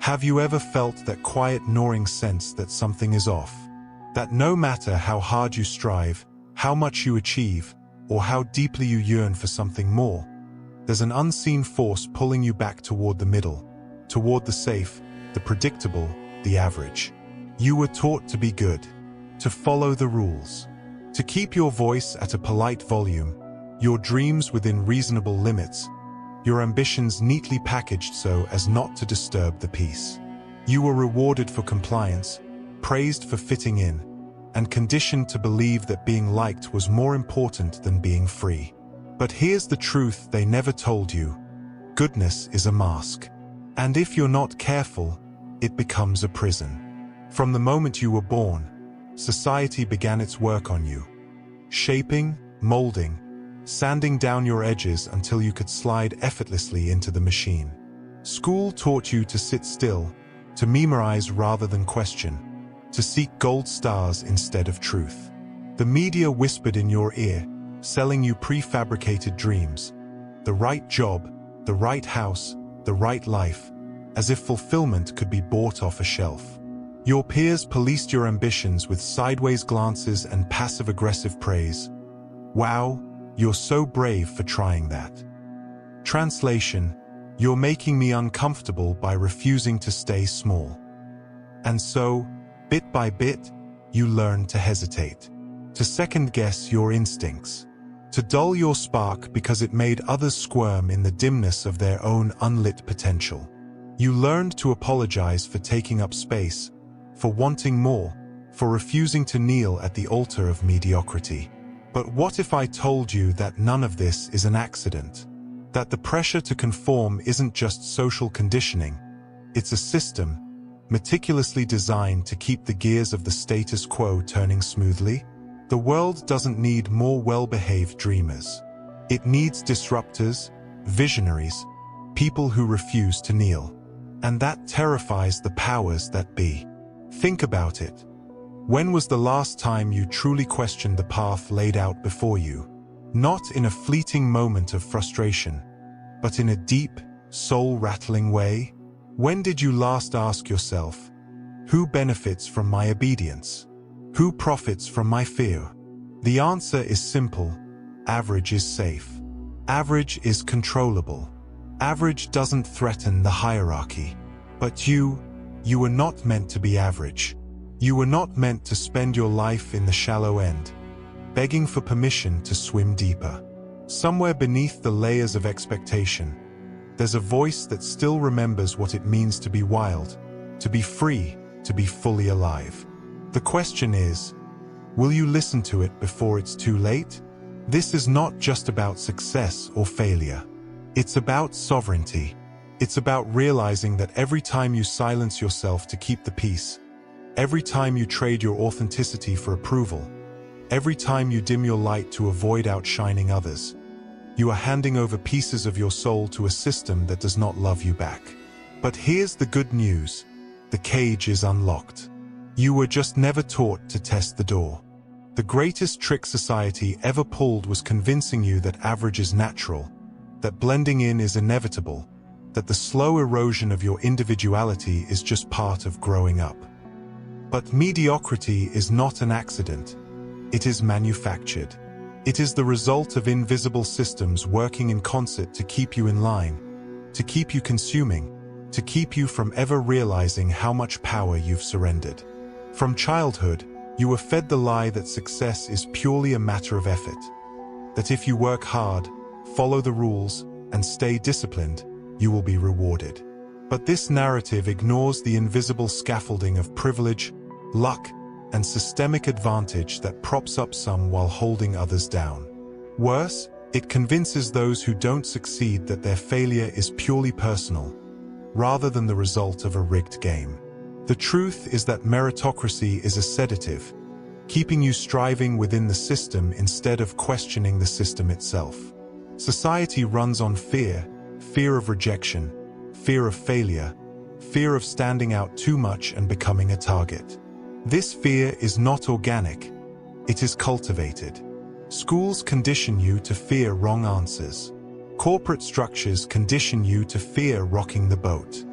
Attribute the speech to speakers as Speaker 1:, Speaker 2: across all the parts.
Speaker 1: Have you ever felt that quiet gnawing sense that something is off? That no matter how hard you strive, how much you achieve, or how deeply you yearn for something more, there's an unseen force pulling you back toward the middle, toward the safe, the predictable, the average. You were taught to be good, to follow the rules, to keep your voice at a polite volume, your dreams within reasonable limits, your ambitions neatly packaged so as not to disturb the peace. You were rewarded for compliance, praised for fitting in, and conditioned to believe that being liked was more important than being free. But here's the truth they never told you. Goodness is a mask. And if you're not careful, it becomes a prison. From the moment you were born, society began its work on you. Shaping, molding, sanding down your edges until you could slide effortlessly into the machine. School taught you to sit still, to memorize rather than question, to seek gold stars instead of truth. The media whispered in your ear, selling you prefabricated dreams. The right job, the right house, the right life, as if fulfillment could be bought off a shelf. Your peers policed your ambitions with sideways glances and passive-aggressive praise. Wow, you're so brave for trying that. Translation, you're making me uncomfortable by refusing to stay small. And so, bit by bit, you learn to hesitate, to second-guess your instincts, to dull your spark because it made others squirm in the dimness of their own unlit potential. You learned to apologize for taking up space, for wanting more, for refusing to kneel at the altar of mediocrity. But what if I told you that none of this is an accident? That the pressure to conform isn't just social conditioning, it's a system, meticulously designed to keep the gears of the status quo turning smoothly? The world doesn't need more well-behaved dreamers. It needs disruptors, visionaries, people who refuse to kneel. And that terrifies the powers that be. Think about it. When was the last time you truly questioned the path laid out before you? Not in a fleeting moment of frustration, but in a deep, soul-rattling way? When did you last ask yourself, who benefits from my obedience? Who profits from my fear? The answer is simple. Average is safe. Average is controllable. Average doesn't threaten the hierarchy. But you were not meant to be average. You were not meant to spend your life in the shallow end, begging for permission to swim deeper. Somewhere beneath the layers of expectation, there's a voice that still remembers what it means to be wild, to be free, to be fully alive. The question is, will you listen to it before it's too late? This is not just about success or failure. It's about sovereignty. It's about realizing that every time you silence yourself to keep the peace, every time you trade your authenticity for approval, every time you dim your light to avoid outshining others, you are handing over pieces of your soul to a system that does not love you back. But here's the good news. The cage is unlocked. You were just never taught to test the door. The greatest trick society ever pulled was convincing you that average is natural, that blending in is inevitable, that the slow erosion of your individuality is just part of growing up. But mediocrity is not an accident. It is manufactured. It is the result of invisible systems working in concert to keep you in line, to keep you consuming, to keep you from ever realizing how much power you've surrendered. From childhood, you were fed the lie that success is purely a matter of effort, that if you work hard, follow the rules, and stay disciplined, you will be rewarded. But this narrative ignores the invisible scaffolding of privilege, luck, and systemic advantage that props up some while holding others down. Worse, it convinces those who don't succeed that their failure is purely personal, rather than the result of a rigged game. The truth is that meritocracy is a sedative, keeping you striving within the system instead of questioning the system itself. Society runs on fear, fear of rejection, fear of failure, fear of standing out too much and becoming a target. This fear is not organic, it is cultivated. Schools condition you to fear wrong answers. Corporate structures condition you to fear rocking the boat.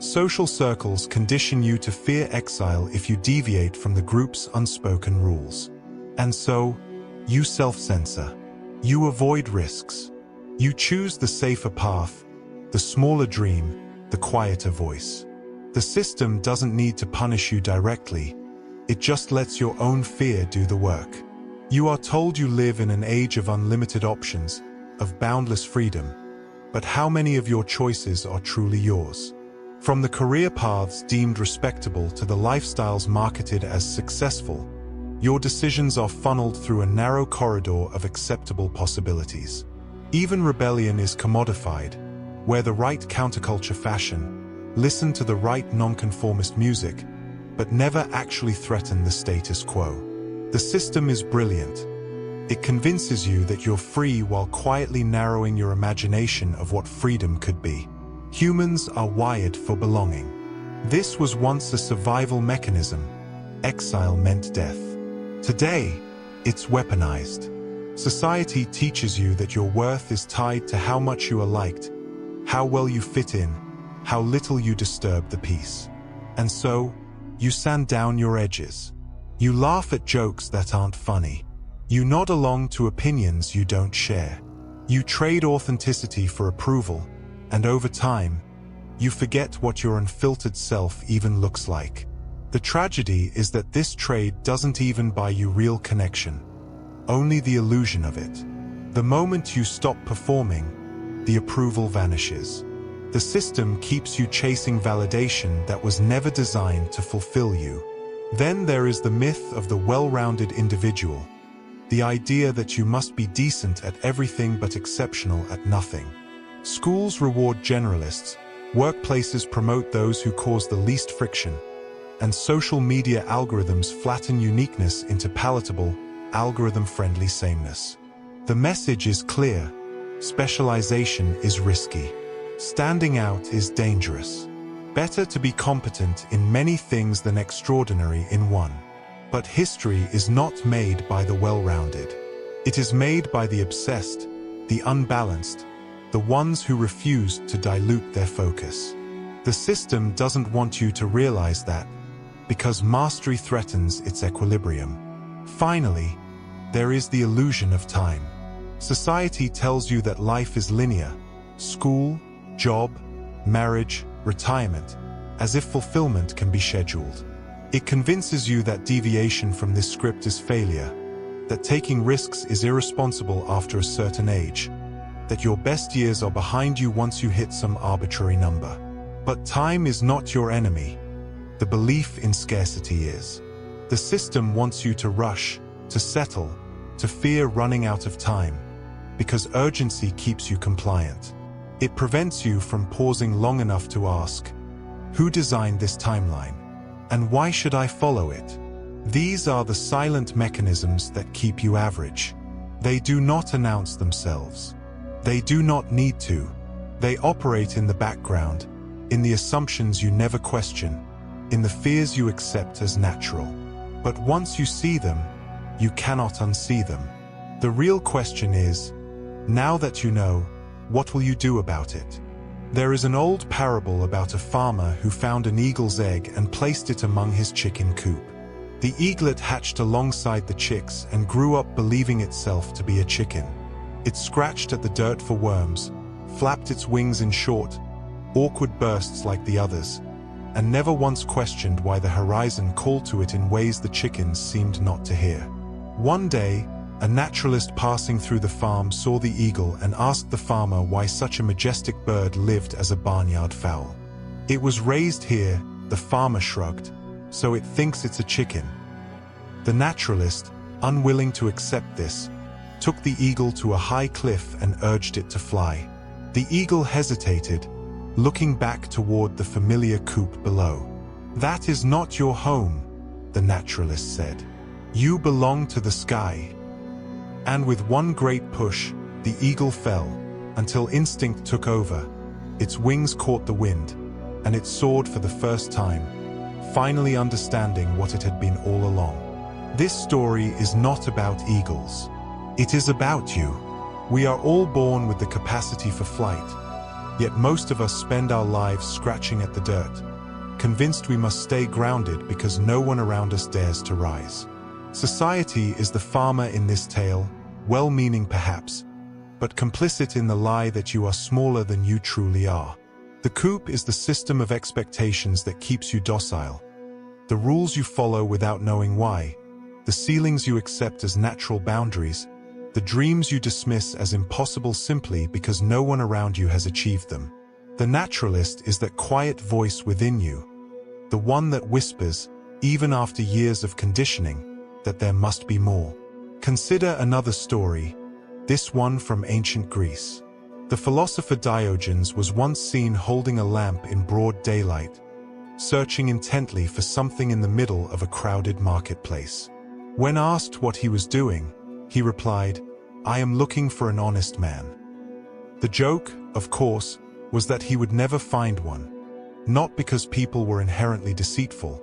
Speaker 1: Social circles condition you to fear exile if you deviate from the group's unspoken rules. And so, you self-censor. You avoid risks. You choose the safer path, the smaller dream, the quieter voice. The system doesn't need to punish you directly. It just lets your own fear do the work. You are told you live in an age of unlimited options, of boundless freedom. But how many of your choices are truly yours? From the career paths deemed respectable to the lifestyles marketed as successful, your decisions are funneled through a narrow corridor of acceptable possibilities. Even rebellion is commodified. Wear the right counterculture fashion, listen to the right nonconformist music, but never actually threaten the status quo. The system is brilliant. It convinces you that you're free while quietly narrowing your imagination of what freedom could be. Humans are wired for belonging. This was once a survival mechanism. Exile meant death. Today, it's weaponized. Society teaches you that your worth is tied to how much you are liked, how well you fit in, how little you disturb the peace. And so, you sand down your edges. You laugh at jokes that aren't funny. You nod along to opinions you don't share. You trade authenticity for approval, and over time, you forget what your unfiltered self even looks like. The tragedy is that this trade doesn't even buy you real connection, only the illusion of it. The moment you stop performing, the approval vanishes. The system keeps you chasing validation that was never designed to fulfill you. Then there is the myth of the well-rounded individual, the idea that you must be decent at everything but exceptional at nothing. Schools reward generalists, workplaces promote those who cause the least friction, and social media algorithms flatten uniqueness into palatable, algorithm-friendly sameness. The message is clear: specialization is risky. Standing out is dangerous. Better to be competent in many things than extraordinary in one. But history is not made by the well-rounded. It is made by the obsessed, the unbalanced, the ones who refuse to dilute their focus. The system doesn't want you to realize that, because mastery threatens its equilibrium. Finally, there is the illusion of time. Society tells you that life is linear: school, job, marriage, retirement, as if fulfillment can be scheduled. It convinces you that deviation from this script is failure, that taking risks is irresponsible after a certain age, that your best years are behind you once you hit some arbitrary number. But time is not your enemy. The belief in scarcity is. The system wants you to rush, to settle, to fear running out of time, because urgency keeps you compliant. It prevents you from pausing long enough to ask, who designed this timeline? And why should I follow it? These are the silent mechanisms that keep you average. They do not announce themselves. They do not need to. They operate in the background, in the assumptions you never question, in the fears you accept as natural. But once you see them, you cannot unsee them. The real question is, now that you know, what will you do about it? There is an old parable about a farmer who found an eagle's egg and placed it among his chicken coop. The eaglet hatched alongside the chicks and grew up believing itself to be a chicken. It scratched at the dirt for worms, flapped its wings in short, awkward bursts like the others, and never once questioned why the horizon called to it in ways the chickens seemed not to hear. One day, a naturalist passing through the farm saw the eagle and asked the farmer why such a majestic bird lived as a barnyard fowl. It was raised here, the farmer shrugged, so it thinks it's a chicken. The naturalist, unwilling to accept this, took the eagle to a high cliff and urged it to fly. The eagle hesitated, looking back toward the familiar coop below. "That is not your home," the naturalist said. "You belong to the sky." And with one great push, the eagle fell, until instinct took over. Its wings caught the wind, and it soared for the first time, finally understanding what it had been all along. This story is not about eagles. It is about you. We are all born with the capacity for flight, Yet most of us spend our lives scratching at the dirt, convinced we must stay grounded because no one around us dares to rise. Society is the farmer in this tale, well-meaning perhaps, but complicit in the lie that you are smaller than you truly are. The coop is the system of expectations that keeps you docile, the rules you follow without knowing why, the ceilings you accept as natural boundaries, the dreams you dismiss as impossible simply because no one around you has achieved them. The naturalist is that quiet voice within you, the one that whispers, even after years of conditioning, that there must be more. Consider another story, this one from ancient Greece. The philosopher Diogenes was once seen holding a lamp in broad daylight, searching intently for something in the middle of a crowded marketplace. When asked what he was doing, he replied, "I am looking for an honest man." The joke, of course, was that he would never find one, not because people were inherently deceitful,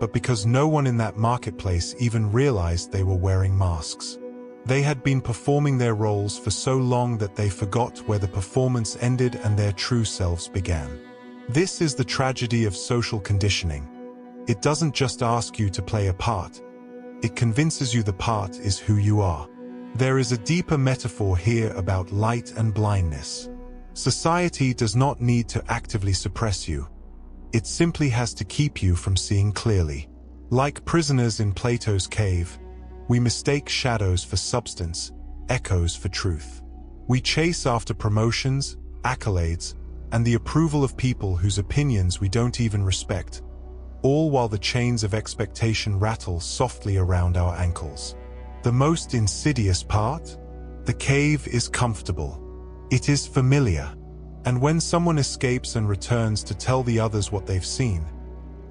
Speaker 1: but because no one in that marketplace even realized they were wearing masks. They had been performing their roles for so long that they forgot where the performance ended and their true selves began. This is the tragedy of social conditioning. It doesn't just ask you to play a part. It convinces you the part is who you are. There is a deeper metaphor here about light and blindness. Society does not need to actively suppress you. It simply has to keep you from seeing clearly. Like prisoners in Plato's cave, we mistake shadows for substance, echoes for truth. We chase after promotions, accolades, and the approval of people whose opinions we don't even respect, all while the chains of expectation rattle softly around our ankles. The most insidious part? The cave is comfortable. It is familiar. And when someone escapes and returns to tell the others what they've seen,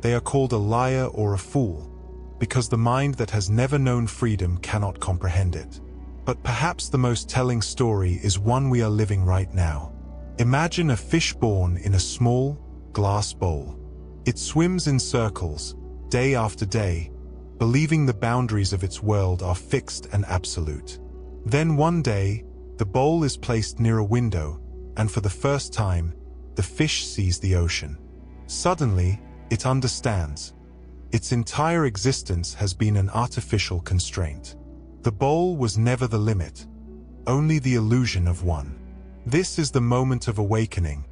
Speaker 1: they are called a liar or a fool, because the mind that has never known freedom cannot comprehend it. But perhaps the most telling story is one we are living right now. Imagine a fish born in a small, glass bowl. It swims in circles, day after day, believing the boundaries of its world are fixed and absolute. Then one day, the bowl is placed near a window, and for the first time, the fish sees the ocean. Suddenly, it understands. Its entire existence has been an artificial constraint. The bowl was never the limit, only the illusion of one. This is the moment of awakening,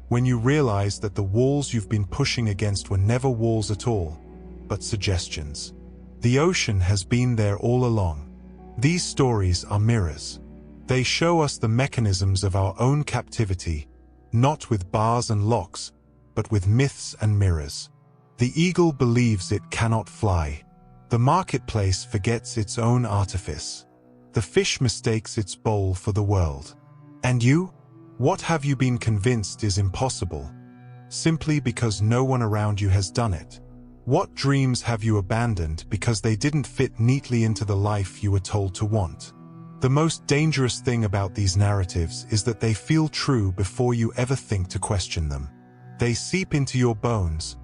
Speaker 1: when you realize that the walls you've been pushing against were never walls at all, but suggestions. The ocean has been there all along. These stories are mirrors. They show us the mechanisms of our own captivity, not with bars and locks, but with myths and mirrors. The eagle believes it cannot fly. The marketplace forgets its own artifice. The fish mistakes its bowl for the world. And you? What have you been convinced is impossible, simply because no one around you has done it? What dreams have you abandoned because they didn't fit neatly into the life you were told to want? The most dangerous thing about these narratives is that they feel true before you ever think to question them. They seep into your bones,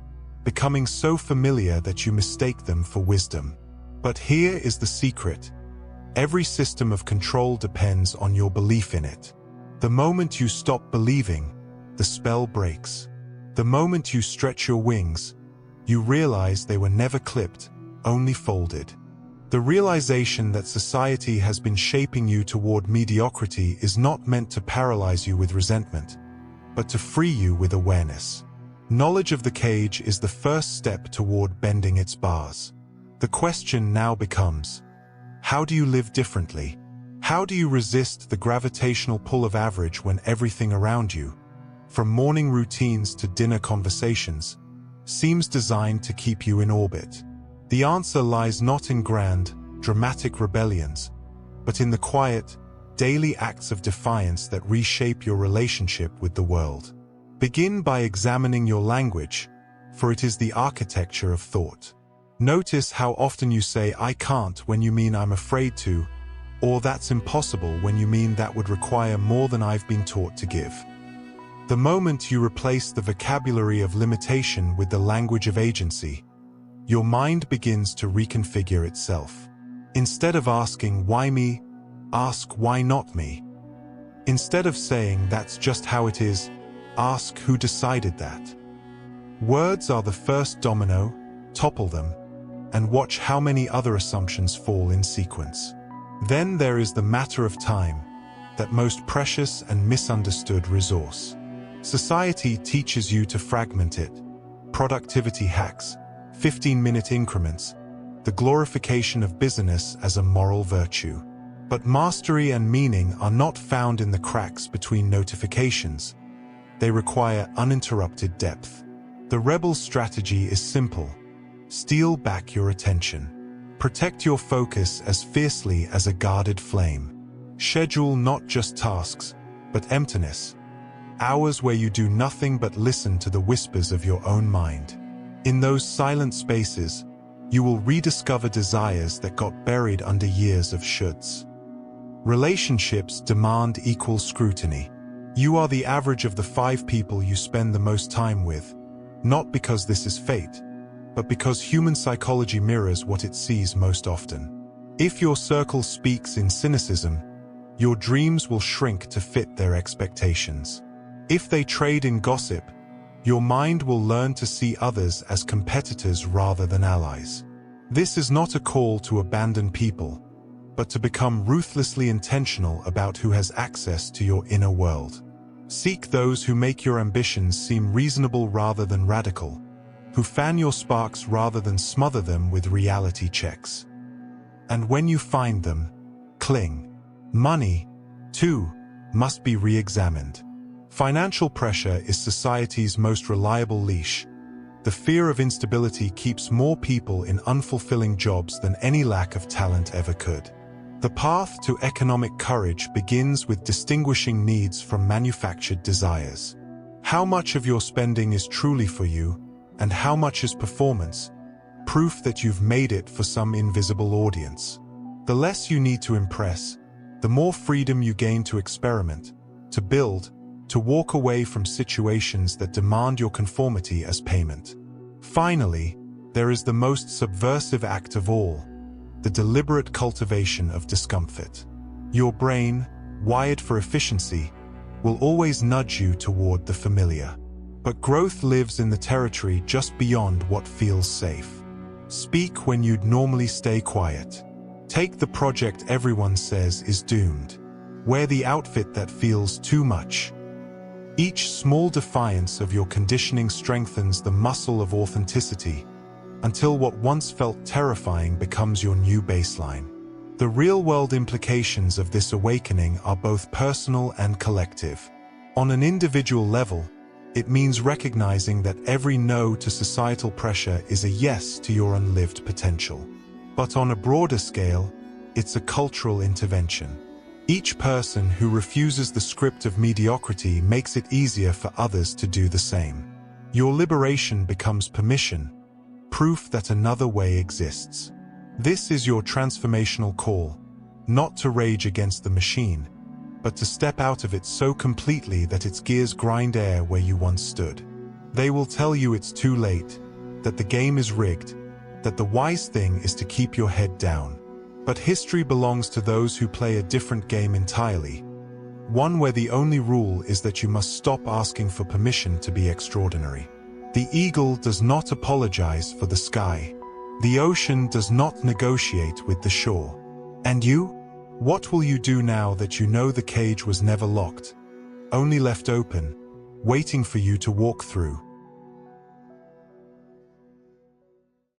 Speaker 1: becoming so familiar that you mistake them for wisdom. But here is the secret. Every system of control depends on your belief in it. The moment you stop believing, the spell breaks. The moment you stretch your wings, you realize they were never clipped, only folded. The realization that society has been shaping you toward mediocrity is not meant to paralyze you with resentment, but to free you with awareness. Knowledge of the cage is the first step toward bending its bars. The question now becomes, how do you live differently? How do you resist the gravitational pull of average when everything around you, from morning routines to dinner conversations, seems designed to keep you in orbit? The answer lies not in grand, dramatic rebellions, but in the quiet, daily acts of defiance that reshape your relationship with the world. Begin by examining your language, for it is the architecture of thought. Notice how often you say "I can't" when you mean "I'm afraid to," or "that's impossible" when you mean "that would require more than I've been taught to give." The moment you replace the vocabulary of limitation with the language of agency, your mind begins to reconfigure itself. Instead of asking "why me?" ask "why not me?" Instead of saying "that's just how it is," Ask who decided that. Words are the first domino, topple them, and watch how many other assumptions fall in sequence. Then there is the matter of time, that most precious and misunderstood resource. Society teaches you to fragment it. Productivity hacks, 15-minute increments, the glorification of busyness as a moral virtue. But mastery and meaning are not found in the cracks between notifications. They require uninterrupted depth. The rebel's strategy is simple. Steal back your attention. Protect your focus as fiercely as a guarded flame. Schedule not just tasks, but emptiness. Hours where you do nothing but listen to the whispers of your own mind. In those silent spaces, you will rediscover desires that got buried under years of shoulds. Relationships demand equal scrutiny. You are the average of the 5 people you spend the most time with, not because this is fate, but because human psychology mirrors what it sees most often. If your circle speaks in cynicism, your dreams will shrink to fit their expectations. If they trade in gossip, your mind will learn to see others as competitors rather than allies. This is not a call to abandon people, but to become ruthlessly intentional about who has access to your inner world. Seek those who make your ambitions seem reasonable rather than radical, who fan your sparks rather than smother them with reality checks. And when you find them, cling. Money, too, must be re-examined. Financial pressure is society's most reliable leash. The fear of instability keeps more people in unfulfilling jobs than any lack of talent ever could. The path to economic courage begins with distinguishing needs from manufactured desires. How much of your spending is truly for you, and how much is performance, proof that you've made it for some invisible audience. The less you need to impress, the more freedom you gain to experiment, to build, to walk away from situations that demand your conformity as payment. Finally, there is the most subversive act of all, the deliberate cultivation of discomfort. Your brain, wired for efficiency, will always nudge you toward the familiar. But growth lives in the territory just beyond what feels safe. Speak when you'd normally stay quiet. Take the project everyone says is doomed. Wear the outfit that feels too much. Each small defiance of your conditioning strengthens the muscle of authenticity, until what once felt terrifying becomes your new baseline. The real-world implications of this awakening are both personal and collective. On an individual level, it means recognizing that every no to societal pressure is a yes to your unlived potential. But on a broader scale, it's a cultural intervention. Each person who refuses the script of mediocrity makes it easier for others to do the same. Your liberation becomes permission, proof that another way exists. This is your transformational call, not to rage against the machine, but to step out of it so completely that its gears grind air where you once stood. They will tell you it's too late, that the game is rigged, that the wise thing is to keep your head down. But history belongs to those who play a different game entirely, one where the only rule is that you must stop asking for permission to be extraordinary. The eagle does not apologize for the sky. The ocean does not negotiate with the shore. And you? What will you do now that you know the cage was never locked, only left open, waiting for you to walk through?